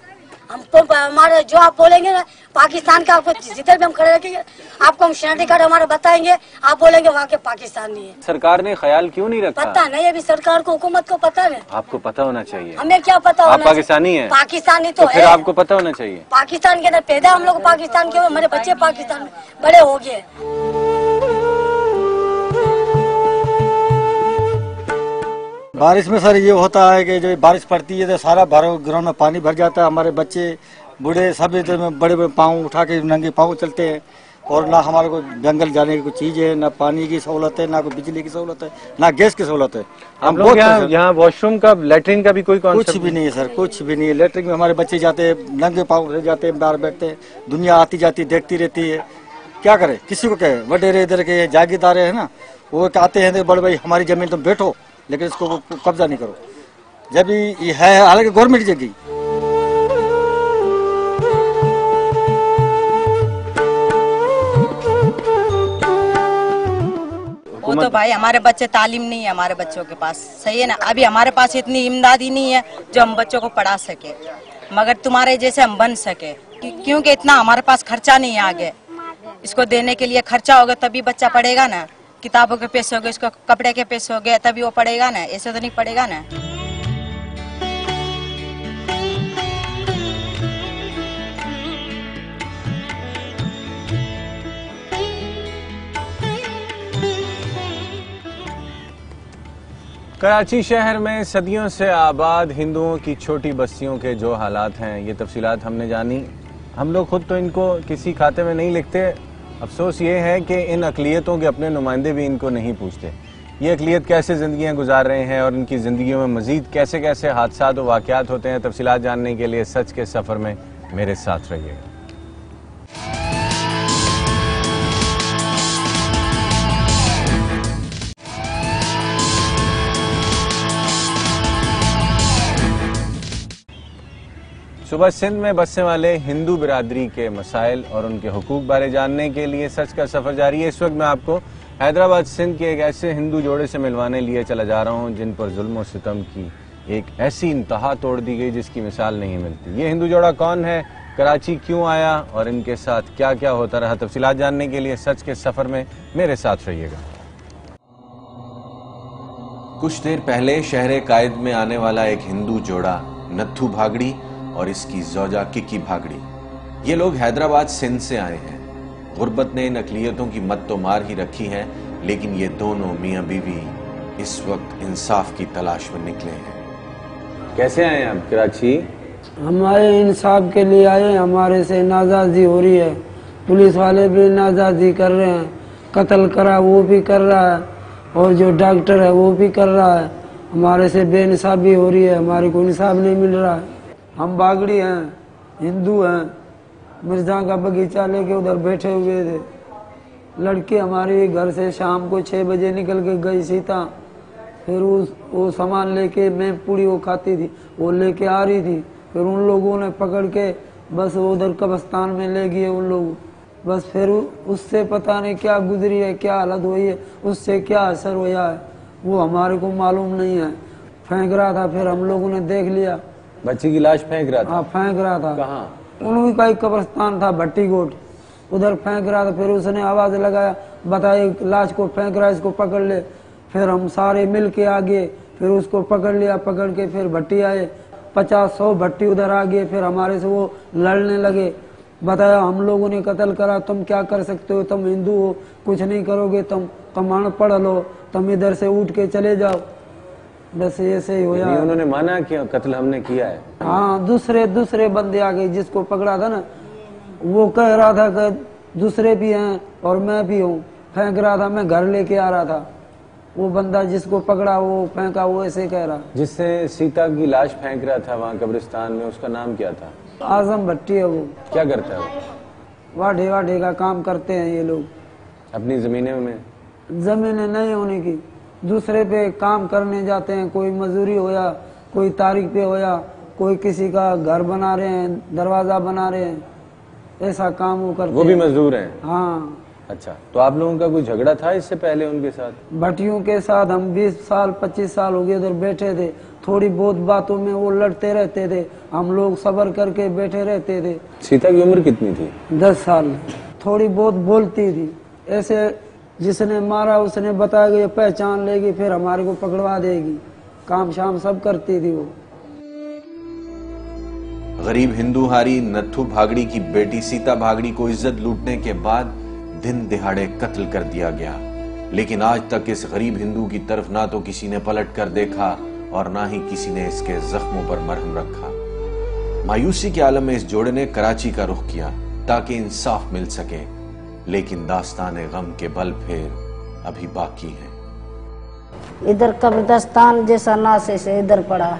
Speaker 7: हमको हमारे जो आप बोलेंगे ना पाकिस्तान का, आपको जिधर भी हम खड़े रखेंगे आपको हम शनाख्ती कार्ड हमारा बताएंगे, आप बोलेंगे वहाँ के पाकिस्तानी है।
Speaker 1: सरकार ने ख्याल क्यों नहीं रखा?
Speaker 7: पता नहीं, अभी सरकार को, हुकूमत को पता नहीं।
Speaker 1: आपको पता होना चाहिए।
Speaker 7: हमें क्या पता?
Speaker 1: आप पाकिस्तानी हैं?
Speaker 7: पाकिस्तानी तो
Speaker 1: फिर
Speaker 7: है।
Speaker 1: आपको पता होना चाहिए।
Speaker 7: पाकिस्तान के अंदर पैदा हम लोग पाकिस्तान के, हमारे बच्चे पाकिस्तान में बड़े हो गए।
Speaker 17: बारिश में सर ये होता है कि जो बारिश पड़ती है तो सारा ग्राउंड में पानी भर जाता है। हमारे बच्चे बूढ़े सब इधर में बड़े बड़े पाँव उठा के नंगे पाँव चलते हैं, और ना हमारे को जंगल जाने की कोई चीज है, ना पानी की सहूलत है, ना कोई बिजली की सहूलत है, ना गैस की सहूलत है।
Speaker 1: हम लोग यहाँ वॉशरूम का, लैट्रिन का भी कोई
Speaker 17: कुछ भी नहीं है सर, कुछ भी नहीं है। लैट्रिन में हमारे बच्चे जाते हैं, नंगे पाँव रह जाते हैं, बाहर बैठते हैं, दुनिया आती जाती देखती रहती है। क्या करे, किसी को कहे? वडेरे इधर के जागीरदार है ना, वो आते हैं बड़े भाई हमारी जमीन तुम बैठो, लेकिन इसको कब्जा नहीं करो। जब ये है हालांकि गवर्नमेंट जगह।
Speaker 18: वो तो भाई हमारे बच्चे तालीम नहीं है हमारे बच्चों के पास, सही है ना। अभी हमारे पास इतनी इमदादी नहीं है जो हम बच्चों को पढ़ा सके, मगर तुम्हारे जैसे हम बन सके, क्योंकि इतना हमारे पास खर्चा नहीं है आगे। इसको देने के लिए खर्चा होगा तभी बच्चा पढ़ेगा ना, किताबों के पैसे हो गए, इसको कपड़े के पैसे हो गए तभी वो पढ़ेगा ना, ऐसे तो नहीं पढ़ेगा ना।
Speaker 1: कराची शहर में सदियों से आबाद हिंदुओं की छोटी बस्तियों के जो हालात हैं, ये तफसीलात हमने जानी। हम लोग खुद तो इनको किसी खाते में नहीं लिखते। अफसोस ये है कि इन अक़लियतों के अपने नुमाइंदे भी इनको नहीं पूछते। ये अक़लियत कैसे ज़िंदगियाँ गुजार रहे हैं और इनकी ज़िंदगियों में मज़ीद कैसे कैसे हादसात और वाक़यात होते हैं, तफसीलात जानने के लिए सच के सफ़र में मेरे साथ रहिएगा। सुबह सिंध में बसने वाले हिंदू बिरादरी के मसाइल और उनके हुकूक बारे जानने के लिए सच का सफ़र जारी है। इस वक्त मैं आपको हैदराबाद सिंध के एक ऐसे हिंदू जोड़े से मिलवाने लिए चला जा रहा हूं जिन पर जुल्म और सितम की एक ऐसी इंतहा तोड़ दी गई जिसकी मिसाल नहीं मिलती। ये हिंदू जोड़ा कौन है, कराची क्यों आया और इनके साथ क्या क्या होता रहा, तफसीलात जानने के लिए सच के सफ़र में मेरे साथ रहिएगा।
Speaker 2: कुछ देर पहले शहर कायद में आने वाला एक हिंदू जोड़ा नत्थू भागड़ी और इसकी ज़ौजा किकी भागड़ी, ये लोग हैदराबाद सिंध से आए हैं। गुर्बत ने इन अक़लियतों की मत तो मार ही रखी है, लेकिन ये दोनों मियाँ बीवी इस वक्त इंसाफ की तलाश में निकले हैं।
Speaker 1: कैसे आए आप कराची?
Speaker 19: हमारे इंसाफ के लिए आए। हमारे से नाजाजी हो रही है, पुलिस वाले भी नाजाजी कर रहे हैं, कत्ल करा वो भी कर रहा है और जो डॉक्टर है वो भी कर रहा है। हमारे से बेइंसाफी हो रही है, हमारे को इंसाफ नहीं मिल रहा है। हम बागड़ी हैं, हिंदू हैं, मिर्जा का बगीचा लेके उधर बैठे हुए थे। लड़की हमारी घर से शाम को 6 बजे निकल के गई सीता, फिर वो सामान लेके, मैं पूड़ी वो खाती थी, वो लेके आ रही थी। फिर उन लोगों ने पकड़ के बस उधर कब्रिस्तान में ले गए उन लोग। बस फिर उससे पता नहीं क्या गुजरी है, क्या हालत हुई है, उससे क्या असर हुआ है वो हमारे को मालूम नहीं है। फेंक रहा था, फिर हम लोगों ने देख लिया।
Speaker 1: बच्ची की लाश फेंक रहा था?
Speaker 19: हाँ, फेंक रहा था।
Speaker 1: कहाँ?
Speaker 19: उन्हीं का एक कब्रिस्तान था भट्टी कोट, उधर फेंक रहा था। फिर उसने आवाज लगाया, बताया लाश को फेंक रहा है, इसको पकड़ ले। फिर हम सारे मिल के आ गए, फिर उसको पकड़ लिया। पकड़ के फिर भट्टी आए, 50-100 भट्टी उधर आ गए। फिर हमारे से वो लड़ने लगे। बताया हम लोगों ने कत्ल करा, तुम क्या कर सकते हो, तुम हिंदू हो, कुछ नहीं करोगे, तुम अनपढ़ लो, तुम इधर से उठ के चले जाओ। बस ऐसे ही हुआ।
Speaker 1: उन्होंने माना कि कत्ल हमने किया है?
Speaker 19: हाँ, दूसरे बंदे आ गए। जिसको पकड़ा था ना वो कह रहा था कि दूसरे भी हैं और मैं भी हूँ। फेंक रहा था, मैं घर लेके आ रहा था। वो बंदा जिसको पकड़ा वो फेंका, वो ऐसे कह रहा।
Speaker 1: जिससे सीता की लाश फेंक रहा था वहाँ कब्रिस्तान में, उसका नाम क्या था?
Speaker 19: आजम भट्टी है वो।
Speaker 1: क्या करता है वो?
Speaker 19: वाढे का काम करते हैं ये लोग।
Speaker 1: अपनी जमीनें में?
Speaker 19: जमीनें नहीं होने की, दूसरे पे काम करने जाते हैं। कोई मजदूरी होया, कोई तारीख पे होया, कोई किसी का घर बना रहे हैं, दरवाजा बना रहे हैं, ऐसा काम वो करते हैं।
Speaker 1: वो भी मजदूर हैं?
Speaker 19: हाँ।
Speaker 1: अच्छा, तो आप लोगों का कोई झगड़ा था इससे पहले उनके साथ?
Speaker 19: भट्टियों के साथ हम 20 साल 25 साल हो गए उधर बैठे थे। थोड़ी बहुत बातों में वो लड़ते रहते थे, हम लोग सब्र करके बैठे रहते थे।
Speaker 1: सीता की उम्र कितनी थी?
Speaker 19: 10 साल। थोड़ी बहुत बोलती थी, ऐसे जिसने मारा उसने बताया कि ये पहचान लेगी, फिर हमारे को पकड़वा देगी। काम शाम सब करती थी वो।
Speaker 2: गरीब हिंदू हारी नत्थू भागड़ी की बेटी सीता भागड़ी को इज्जत लूटने के बाद दिन दिहाड़े कत्ल कर दिया गया, लेकिन आज तक इस गरीब हिंदू की तरफ ना तो किसी ने पलट कर देखा और ना ही किसी ने इसके जख्मों पर मरहम रखा। मायूसी के आलम में इस जोड़े ने कराची का रुख किया ताकि इंसाफ मिल सके, लेकिन दास्ताने गम के बल फेर अभी बाकी है।
Speaker 20: इधर कब्रिस्तान जैसा नासे से इधर पड़ा,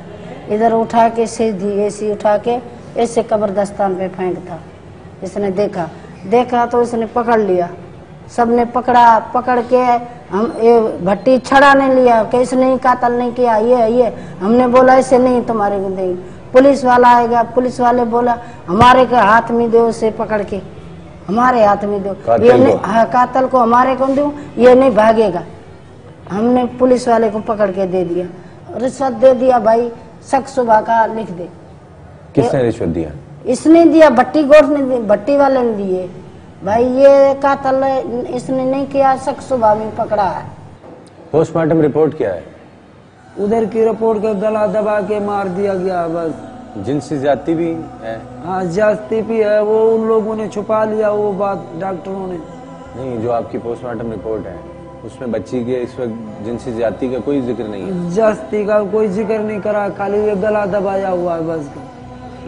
Speaker 20: इधर उठा के सीधी ऐसी उठा के ऐसे कब्रिस्तान पे फेंक था। इसने देखा तो इसने पकड़ लिया, सबने पकड़ के हम ये भट्टी छड़ाने लिया कि इसने कातल नहीं किया, ये हमने बोला ऐसे नहीं तुम्हारे को देंगे। पुलिस वाला आएगा, पुलिस वाले बोला हमारे के हाथ में दो, उसे पकड़ के हमारे हाथ में दो, ये नहीं, हाँ कातल को हमारे को दो, ये नहीं भागेगा। हमने पुलिस वाले को पकड़ के दे दिया, रिश्वत दे दिया भाई, शक सुबह का लिख दे।
Speaker 1: किसने रिश्वत दिया? इसने
Speaker 20: दिया, भट्टी गोठ ने दी, भट्टी वाले ने दिए भाई, ये कातल इसने नहीं किया, शक सुबह में पकड़ा है।
Speaker 1: पोस्टमार्टम रिपोर्ट क्या है?
Speaker 19: उधर की रिपोर्ट का गला दबा के मार दिया गया बस।
Speaker 1: जिनसी ज्यादती भी है?
Speaker 19: हाँ ज्यादती भी है, वो उन लोगों ने छुपा लिया वो बात डॉक्टरों ने।
Speaker 1: नहीं, जो आपकी पोस्टमार्टम रिपोर्ट है उसमें बच्ची के इस वक्त जिनसी ज्यादती का कोई जिक्र नहीं है?
Speaker 19: ज्यादती का कोई जिक्र नहीं करा, खाली ये गला दबाया हुआ है बस,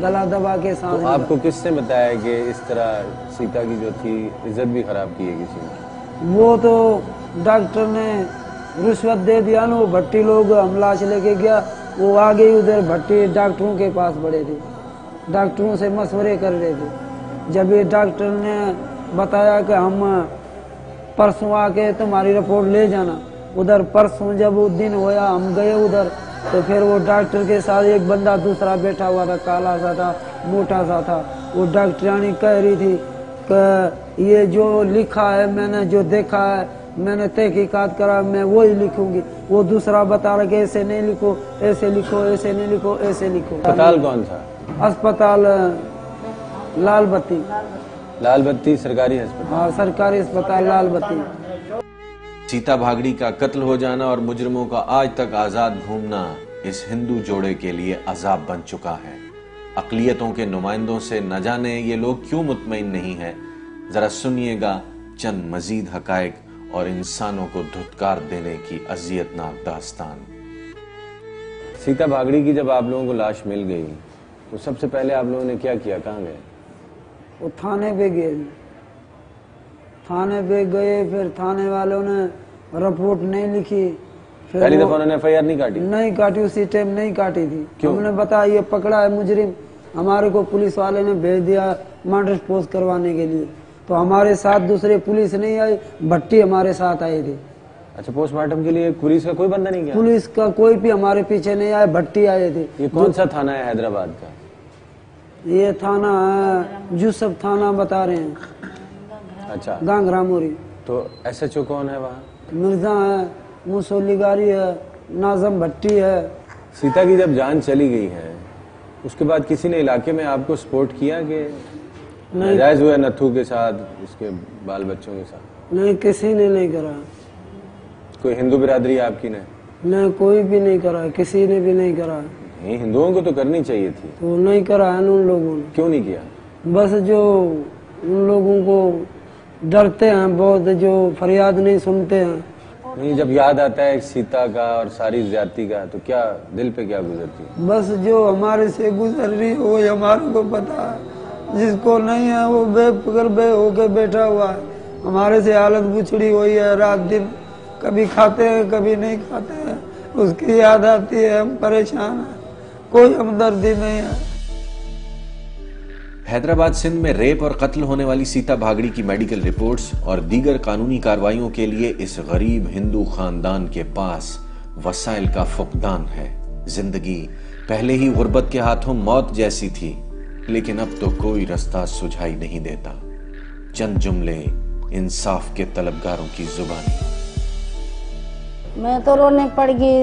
Speaker 19: गला दबा के साथ।
Speaker 1: तो आपको किसने बताया कि इस तरह सीता की जो थी इज्जत भी खराब की है किसी ने?
Speaker 19: वो तो डॉक्टर ने रिश्वत दे दिया ना, वो भट्टी लोग हम लाश लेके गया, वो आ गई उधर भट्टी डॉक्टरों के पास बड़े थे, डॉक्टरों से मशवरे कर रहे थे। जब ये डॉक्टर ने बताया कि हम परसों आके तुम्हारी रिपोर्ट ले जाना, उधर परसों जब वो दिन होया हम गए उधर, तो फिर वो डॉक्टर के साथ एक बंदा दूसरा बैठा हुआ था, काला सा था, मोटा सा था। वो डॉक्टरानी कह रही थी कि ये जो लिखा है, मैंने जो देखा है, मैंने तहकीकात करा, मैं वही लिखूंगी। वो दूसरा बता रहा कि ऐसे नहीं लिखो, ऐसे लिखो, ऐसे नहीं लिखो, ऐसे लिखो।
Speaker 1: अस्पताल कौन सा?
Speaker 19: अस्पताल लाल बत्ती।
Speaker 1: लाल बत्ती सरकारी अस्पताल?
Speaker 19: हाँ सरकारी अस्पताल लाल बत्ती।
Speaker 2: सीता भागड़ी का कत्ल हो जाना और मुजरिमों का आज तक आजाद घूमना इस हिंदू जोड़े के लिए अजाब बन चुका है। अक़लियतों के नुमाइंदों से न जाने ये लोग क्यों मुतमईन नहीं है। जरा सुनिएगा चंद मजीद हकायक और इंसानों को धुतकार देने की अजियतनाक दास्तान।
Speaker 1: सीता भागड़ी की जब आप लोगों को लाश मिल गई तो सबसे पहले आप लोगों ने क्या किया, कहाँ गए?
Speaker 19: वो थाने पे गए, थाने पे गए, फिर थाने वालों ने रिपोर्ट नहीं लिखी। फिर
Speaker 1: पहली दफा उन्होंने एफआईआर नहीं काटी?
Speaker 19: नहीं काटी, उसी टाइम नहीं काटी थी।
Speaker 1: क्यों?
Speaker 19: हमने बताया ये पकड़ा है मुजरिम, हमारे को पुलिस वाले ने भेज दिया मर्डर पोस्ट करवाने के लिए, तो हमारे साथ दूसरे पुलिस नहीं आई, भट्टी हमारे साथ आए थे।
Speaker 1: अच्छा, पोस्टमार्टम के लिए पुलिस का कोई बंदा नहीं गया?
Speaker 19: पुलिस का कोई भी हमारे पीछे नहीं आया, भट्टी आए थे।
Speaker 1: ये कौन सा थाना है हैदराबाद का?
Speaker 19: ये थाना है यूसुफ थाना बता रहे हैं।
Speaker 1: अच्छा,
Speaker 19: गांगरा मोरी।
Speaker 1: तो SHO कौन है वहाँ?
Speaker 19: मिर्जा है, मुसोलीगारी है, नाजम भट्टी है।
Speaker 1: सीता की जब जान चली गई है उसके बाद किसी ने इलाके में आपको सपोर्ट किया कि नाजायज हुआ नथू के साथ, उसके बाल बच्चों के साथ?
Speaker 19: नहीं, किसी ने नहीं करा।
Speaker 1: कोई हिंदू बिरादरी आपकी ने?
Speaker 19: नहीं, कोई भी नहीं करा, किसी ने भी नहीं करा।
Speaker 1: नहीं, हिंदुओं को तो करनी चाहिए थी।
Speaker 19: तो नहीं करा है उन लोगों ने।
Speaker 1: क्यों नहीं किया?
Speaker 19: बस जो उन लोगों को डरते हैं बहुत, जो फरियाद नहीं सुनते हैं।
Speaker 1: नहीं, जब याद आता है सीता का और सारी ज्यादती का तो क्या दिल पे क्या गुजरती है?
Speaker 19: बस जो हमारे से गुजर रही है वो हमारे को पता है, जिसको नहीं है वो बेफिक्र बे होके बैठा हुआ है। हमारे से हालत बुछड़ी हुई है, रात दिन कभी खाते हैं कभी नहीं खाते हैं, उसकी याद आती है, हम परेशान हैं, कोई हमदर्दी नहीं है।
Speaker 2: हैदराबाद सिंध में रेप और कत्ल होने वाली सीता भागड़ी की मेडिकल रिपोर्ट्स और दीगर कानूनी कार्रवाइयों के लिए इस गरीब हिंदू खानदान के पास वसाइल का फुकदान है। जिंदगी पहले ही गुर्बत के हाथों मौत जैसी थी, लेकिन अब तो कोई रास्ता सुझाई नहीं देता। चंद जुमले इंसाफ के तलबगारों की जुबानी।
Speaker 20: मैं तो रोने पड़ गई,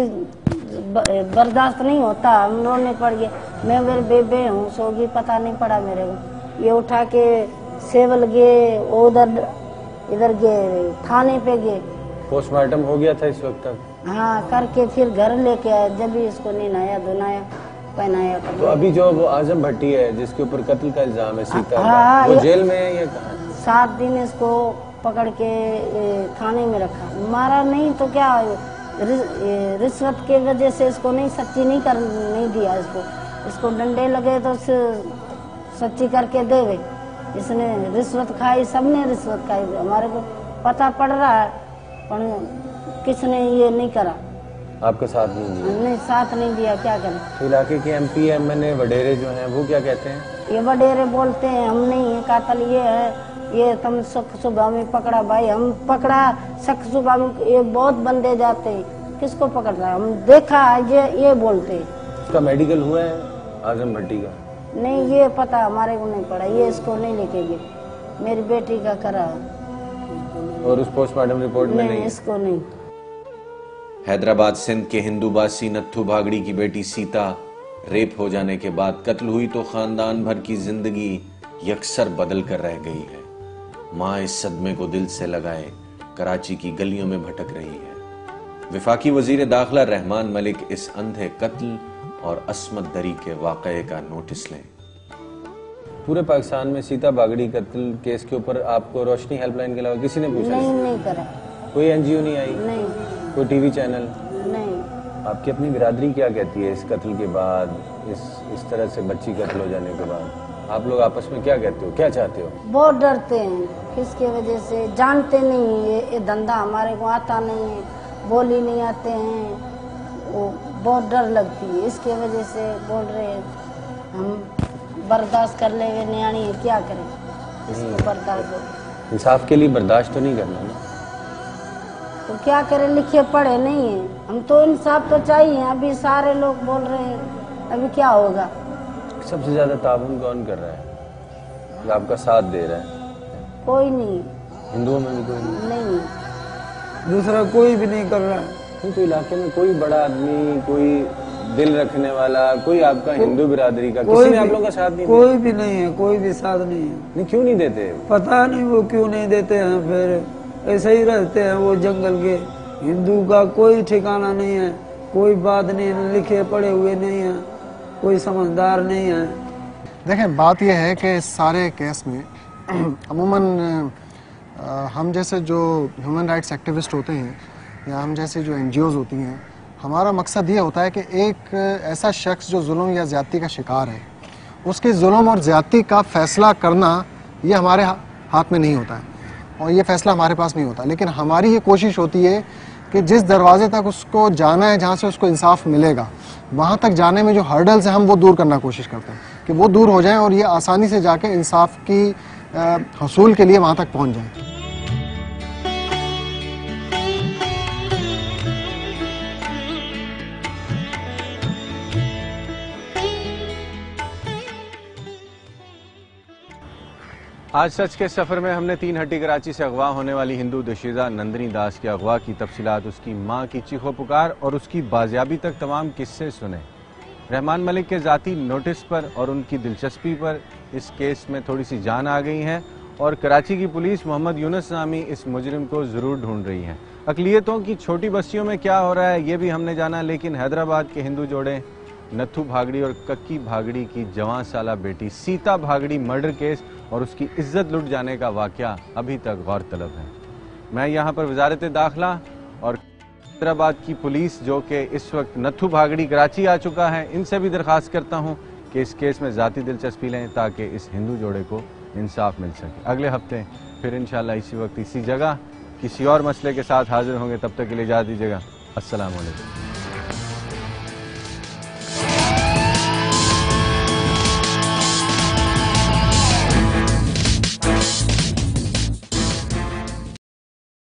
Speaker 20: बर्दाश्त नहीं होता, हम रोने पड़ गए। मैं मेरे बेबे हूँ, सोगी पता नहीं पड़ा मेरे को। ये उठा के सेवल गए, उधर इधर गए, थाने पे गए।
Speaker 1: पोस्टमार्टम हो गया था इस वक्त तक?
Speaker 20: हाँ, करके फिर घर लेके आए, जब भी इसको नहीं नहाया धुनाया पहनाया।
Speaker 1: तो अभी जो वो आजम भट्टी है जिसके ऊपर कत्ल का इल्जाम है सीता
Speaker 20: हाँ,
Speaker 1: वो जेल में है या कहाँ?
Speaker 20: 7 दिन इसको पकड़ के थाने में रखा, मारा नहीं तो क्या, रिश्वत के वजह से इसको नहीं सच्ची नहीं दिया इसको डंडे लगे तो सच्ची करके देवे। इसने रिश्वत खाई, सबने रिश्वत खाई, हमारे को पता पड़ रहा है, पर किसने ये नहीं करा।
Speaker 1: आपका साथ नहीं दिया?
Speaker 20: नहीं, साथ नहीं दिया, क्या करें।
Speaker 1: तो इलाके के MP MNA वडेरे जो हैं वो क्या कहते हैं?
Speaker 20: ये वडेरे बोलते हैं हम नहीं है कातल, ये है, ये तुम शक सुबह में पकड़ा भाई, हम पकड़ा शक सुबह में, ये बहुत बंदे जाते, किसको पकड़ रहा है, हम देखा ये बोलते।
Speaker 1: उसका मेडिकल हुआ है आजम भट्टी का?
Speaker 20: नहीं ये पता हमारे को नहीं पड़ा, ये इसको नहीं लेके गए, मेरी बेटी का करा।
Speaker 1: और उस पोस्टमार्टम रिपोर्ट में नहीं?
Speaker 20: इसको नहीं।
Speaker 2: हैदराबाद सिंध के हिंदूबासी नत्थू भागड़ी की बेटी सीता रेप हो जाने के बाद कत्ल हुई तो खानदान भर की जिंदगी यकसर बदल कर रह गई है। मां इस सदमे को दिल से लगाए कराची की गलियों में भटक रही है। वफाकी वजीर दाखिला रहमान मलिक इस अंधे कत्ल और अस्मत दरी के वाकये का नोटिस लें।
Speaker 1: पूरे पाकिस्तान में सीता भागड़ी कत्ल केस के ऊपर आपको रोशनी हेल्पलाइन के अलावा किसी ने पूछा?
Speaker 20: नहीं करा।
Speaker 1: कोई एनजीओ नहीं आई?
Speaker 20: नहीं।
Speaker 1: कोई टीवी चैनल?
Speaker 20: नहीं।
Speaker 1: आपकी अपनी बिरादरी क्या कहती है इस कत्ल के बाद, इस तरह से बच्ची कत्ल हो जाने के बाद? आप लोग आपस में क्या कहते हो, क्या चाहते हो?
Speaker 20: बहुत डरते हैं, किसके वजह से जानते नहीं, ये धंधा हमारे को आता नहीं है, बोली नहीं आते हैं, वो बहुत डर लगती है, इसके वजह से बोल रहे हैं। हम बर्दाश्त कर ले, न्याणी है, क्या करें, इसको बर्दाश्त हो।
Speaker 1: इंसाफ के लिए बर्दाश्त तो नहीं करना ना?
Speaker 20: तो क्या करें, लिखे पढ़े नहीं है हम तो, इंसाफ तो चाहिए। अभी सारे लोग बोल रहे हैं, अभी क्या होगा?
Speaker 1: सबसे ज्यादा ताउन कौन कर रहा है, जो आपका साथ दे रहा है?
Speaker 20: कोई नहीं।
Speaker 1: हिंदुओं में भी कोई
Speaker 20: नहीं?
Speaker 19: दूसरा कोई भी नहीं कर रहा है।
Speaker 1: तो इलाके में कोई बड़ा आदमी, कोई दिल रखने वाला, कोई आपका हिंदू बिरादरी का किसी ने आप लोगों का साथ नहीं?
Speaker 19: कोई भी नहीं है, कोई भी साथ नहीं है।
Speaker 1: नहीं, क्यों नहीं देते?
Speaker 19: पता नहीं वो क्यों नहीं देते हैं, फिर ऐसे ही रहते हैं वो जंगल के। हिंदू का कोई ठिकाना नहीं है, कोई बात नहीं, लिखे पढ़े हुए नहीं है, कोई समझदार नहीं है।
Speaker 11: देखें, बात यह है कि इस सारे केस में अमूमन हम जैसे जो ह्यूमन राइट्स एक्टिविस्ट होते हैं या हम जैसे जो एनजीओज होती हैं, हमारा मकसद ये होता है कि एक ऐसा शख्स जो जुल्म या ज़्यादती का शिकार है, उसके जुल्म और ज़्यादती का फ़ैसला करना ये हमारे हाथ में नहीं होता है और ये फ़ैसला हमारे पास नहीं होता। लेकिन हमारी ये कोशिश होती है कि जिस दरवाजे तक उसको जाना है, जहाँ से उसको इंसाफ मिलेगा, वहाँ तक जाने में जो हर्डल्स हैं हम वो दूर करना कोशिश करते हैं कि वो दूर हो जाएं और ये आसानी से जाके इंसाफ की हसूल के लिए वहाँ तक पहुँच जाएं।
Speaker 1: आज सच के सफर में हमने 3 हट्टी कराची से अगवा होने वाली हिंदू दुशीदा नंदनी दास के अगवा की तफसीलात, उसकी मां की चीखो पुकार और उसकी बाजियाबी तक तमाम किस्से सुने। रहमान मलिक के ज़ाती नोटिस पर और उनकी दिलचस्पी पर इस केस में थोड़ी सी जान आ गई है और कराची की पुलिस मोहम्मद यूनुस नामी इस मुजरिम को ज़रूर ढूंढ रही है। अकलियतों की छोटी बस्तियों में क्या हो रहा है ये भी हमने जाना, लेकिन हैदराबाद के हिंदू जोड़े नत्थू भागड़ी और कक्की भागड़ी की जवां साला बेटी सीता भागड़ी मर्डर केस और उसकी इज्जत लुट जाने का वाकया अभी तक गौर तलब है। मैं यहाँ पर वजारत दाखिला और हैदराबाद की पुलिस, जो कि इस वक्त नत्थू भागड़ी कराची आ चुका है, इनसे भी दरख्वास्त करता हूँ कि इस केस में ज़ाती दिलचस्पी लें ताकि इस हिंदू जोड़े को इंसाफ मिल सके। अगले हफ्ते फिर इंशाल्लाह इसी वक्त इसी जगह किसी और मसले के साथ हाजिर होंगे। तब तक के लिए इजाज़त दीजिएगा। अस्सलाम वालेकुम।